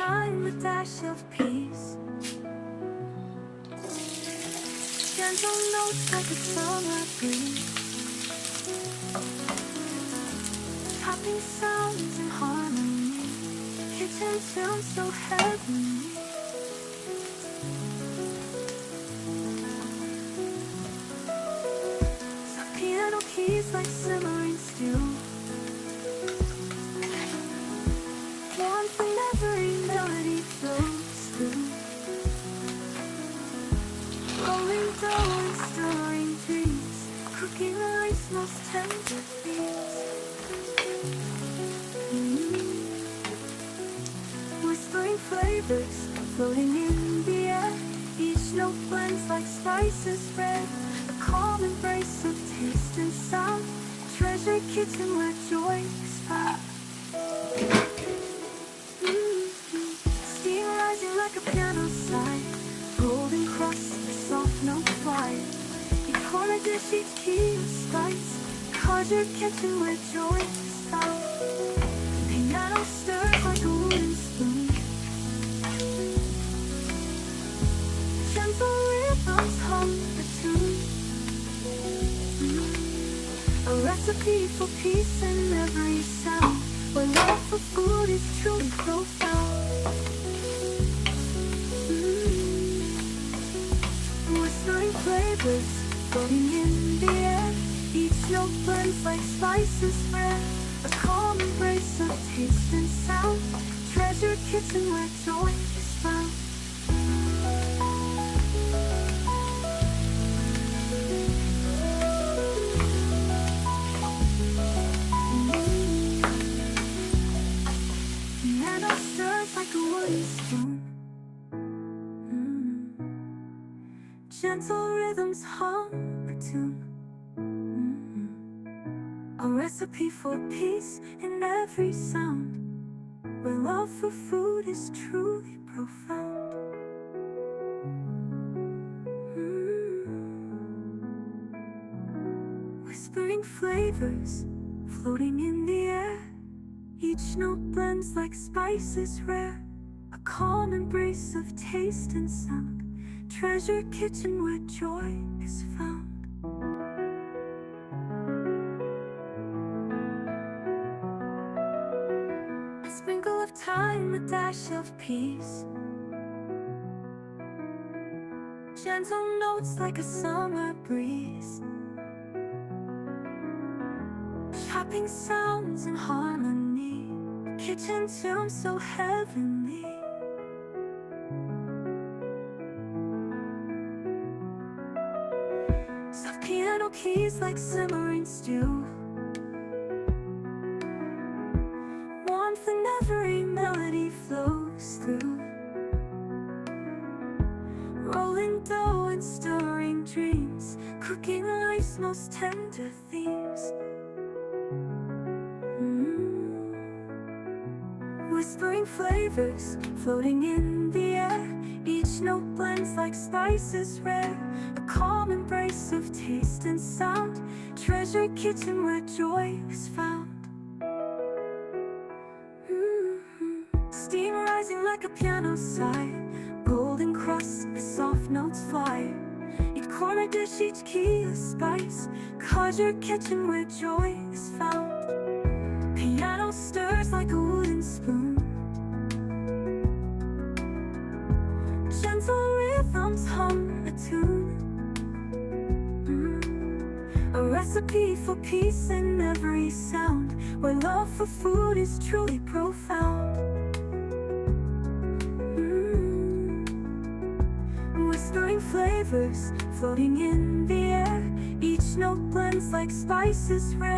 time, a dash of peace. Gentle notes like a summer breeze. Tapping sounds in harmony. Kitchen tunes so heavenly. Soft piano keys like simmering stew. Warmth in every melody flows through. Rolling dough and stirring dreams. Cooking life's most tender themes. Whispering flavors floating in the air. Each note blends like spices red. A calm embrace of taste and sound. Treasure kitchen where joy is found. Steam rising like a piano side. Golden crust, a soft note fire. Each corner dish, each key of spice. Cause your kitchen where joy is found. Piano stirs like a wooden spoon. Gentle rhythms hum a tune. A recipe for peace in every sound. Where love for food is truly profound. Whispering flavors floating in the air. Each note blends like spices rare. A calm embrace of taste and sound. Treasure kitchen where joy is found. Piano stirs like a wooden spoon. Gentle rhythms hum a tune. A recipe for peace in every sound. Where love for food is truly profound. Whispering flavors floating in the air. Each note blends like spices rare. A calm embrace of taste and sound. Treasure kitchen where joy is found. A sprinkle of thyme, a dash of peace. Gentle notes like a summer breeze. Chopping sounds in harmony. Kitchen tunes so heavenly. Soft piano keys like simmering stew. Warmth in every melody flows through. Rolling dough and stirring dreams. Cooking life's most tender themes. Whispering flavors floating in the air. Each note blends like spices rare. A calm embrace of taste and sound. Treasure kitchen where joy is found. Steam rising like a piano side. Golden crust, the soft notes fire. Each corner dish, each key a spice. Cause your kitchen where joy is found. Piano stirs like a wooden spoon. Gentle rhythms hum a tune. A recipe for peace in every sound. Where love for food is truly profound. Whispering flavors floating in the air. Each note blends like spices rare.